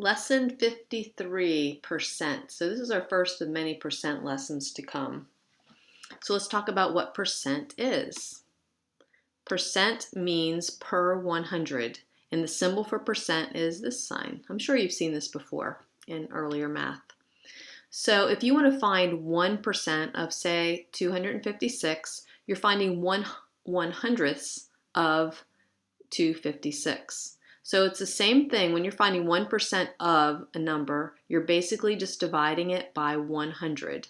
Lesson 53, percent. So this is our first of many percent lessons to come. So let's talk about what percent is. Percent means per 100, and the symbol for percent is this sign. I'm sure you've seen this before in earlier math. So if you want to find 1% of, say, 256, you're finding 1/100th of 256. So it's the same thing when you're finding 1% of a number, you're basically just dividing it by 100.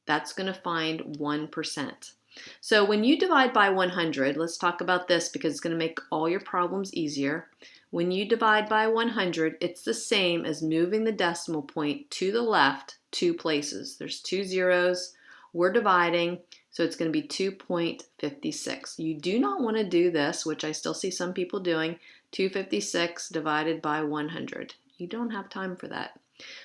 That's going to find 1%. So when you divide by 100, let's talk about this because it's going to make all your problems easier. When you divide by 100, it's the same as moving the decimal point to the left 2 places. There's 2 zeros. We're dividing, so it's going to be 2.56. You do not want to do this, which I still see some people doing, 256 divided by 100. You don't have time for that.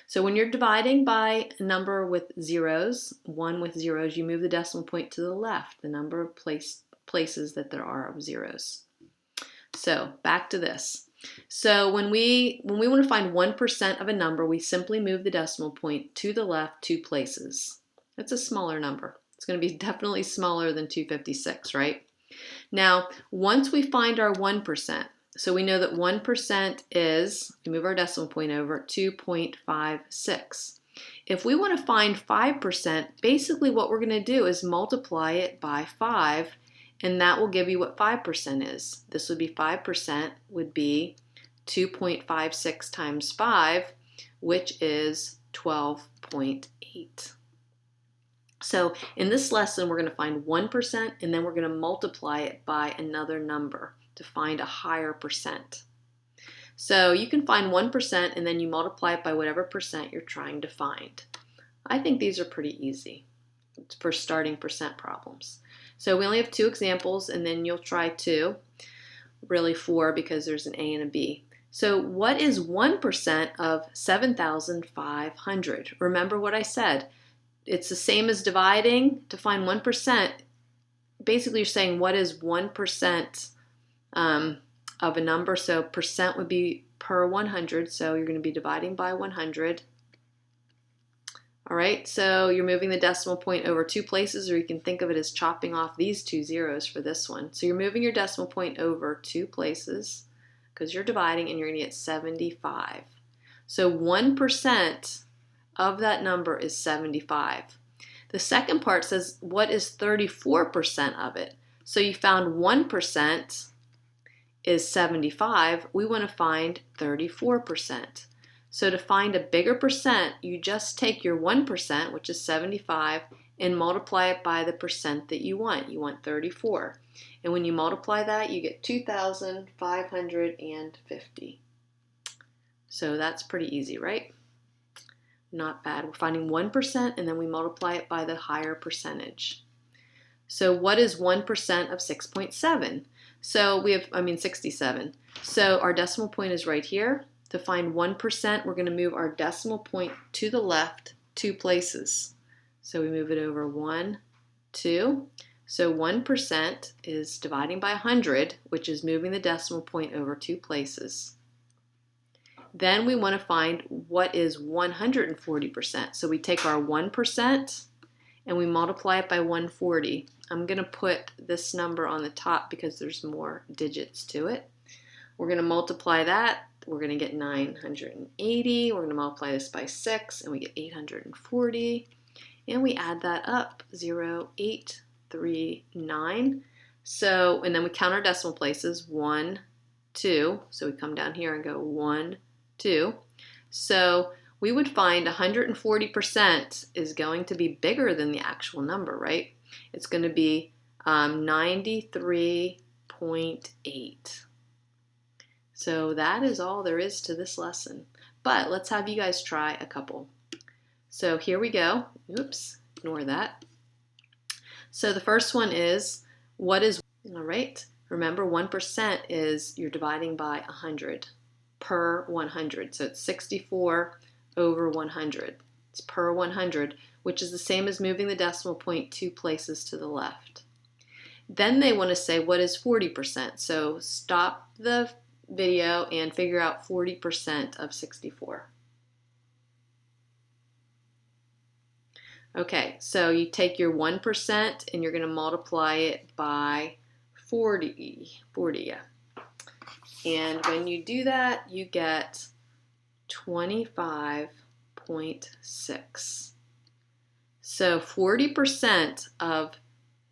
So when you're dividing by a number with zeros, 1 with zeros, you move the decimal point to the left, the number of places that there are of zeros. So back to this. So when we want to find 1% of a number, we simply move the decimal point to the left 2 places. That's a smaller number. It's going to be definitely smaller than 256, right? Now, once we find our 1%, so we know that 1% is, we move our decimal point over, 2.56. If we want to find 5%, basically what we're going to do is multiply it by 5, and that will give you what 5% is. This would be 5% would be 2.56 times 5, which is 12.8. So in this lesson, we're going to find 1% and then we're going to multiply it by another number to find a higher percent. So you can find 1% and then you multiply it by whatever percent you're trying to find. I think these are pretty easy for starting percent problems. So we only have 2 examples and then you'll try 2, really 4 because there's an A and a B. So what is 1% of 7,500? Remember what I said. It's the same as dividing. To find 1%, basically you're saying what is 1% of a number. So percent would be per 100. So you're going to be dividing by 100. All right, so you're moving the decimal point over 2 places, or you can think of it as chopping off these 2 zeros for this one. So you're moving your decimal point over 2 places because you're dividing and you're going to get 75. So 1% of that number is 75. The second part says, what is 34% of it? So you found 1% is 75. We want to find 34%. So to find a bigger percent, you just take your 1%, which is 75, and multiply it by the percent that you want. You want 34. And when you multiply that, you get 2,550. So that's pretty easy, right? Not bad. We're finding 1% and then we multiply it by the higher percentage. So what is 1% of 6.7? So we have, 67. So our decimal point is right here. To find 1%, we're going to move our decimal point to the left 2 places. So we move it over 1, 2. So 1% is dividing by 100, which is moving the decimal point over 2 places. Then we want to find what is 140%. So we take our 1% and we multiply it by 140. I'm going to put this number on the top because there's more digits to it. We're going to multiply that. We're going to get 980. We're going to multiply this by 6 and we get 840. And we add that up, 0, 8, 3, 9. So, and then we count our decimal places, 1, 2. So we come down here and go 1, 2. So we would find 140% is going to be bigger than the actual number, right? It's going to be 93.8. So that is all there is to this lesson. But let's have you guys try a couple. So here we go. Oops, ignore that. So the first one is, what is, all right, remember 1% is you're dividing by 100. Per 100. So it's 64 over 100. It's per 100, which is the same as moving the decimal point 2 places to the left. Then they want to say, what is 40%? So stop the video and figure out 40% of 64. Okay, so you take your 1% and you're going to multiply it by 40. Yeah. And when you do that, you get 25.6. So 40% of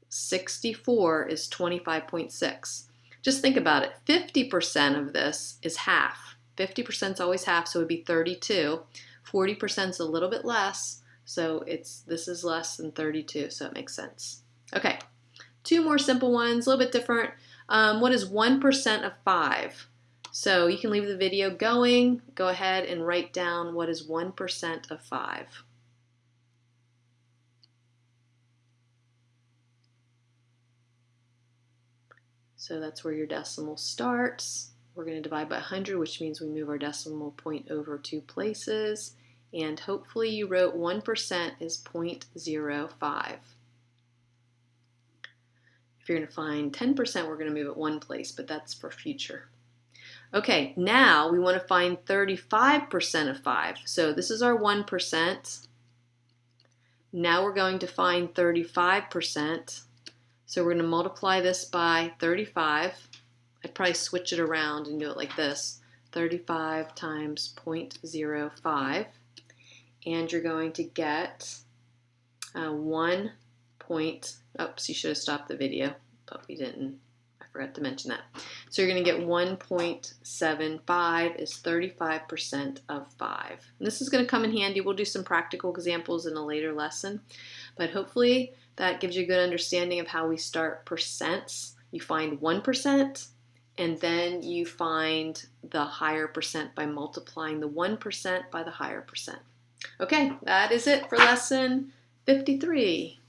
64 is 25.6. Just think about it. 50% of this is half. 50% is always half, so it would be 32. 40% is a little bit less, so this is less than 32, so it makes sense. Okay, two more simple ones, a little bit different. What is 1% of 5? So you can leave the video going. Go ahead and write down what is 1% of 5. So that's where your decimal starts. We're going to divide by 100, which means we move our decimal point over 2 places. And hopefully you wrote 1% is 0.05. If you're going to find 10%, we're going to move it 1 place, but that's for future. Okay, now we want to find 35% of 5. So this is our 1%. Now we're going to find 35%. So we're going to multiply this by 35. I'd probably switch it around and do it like this. 35 times 0.05. And you're going to get 1 point, oops, you should have stopped the video, but we didn't. I forgot to mention that. So you're going to get 1.75 is 35% of 5. And this is going to come in handy. We'll do some practical examples in a later lesson, but hopefully that gives you a good understanding of how we start percents. You find 1%, and then you find the higher percent by multiplying the 1% by the higher percent. Okay, that is it for lesson 53.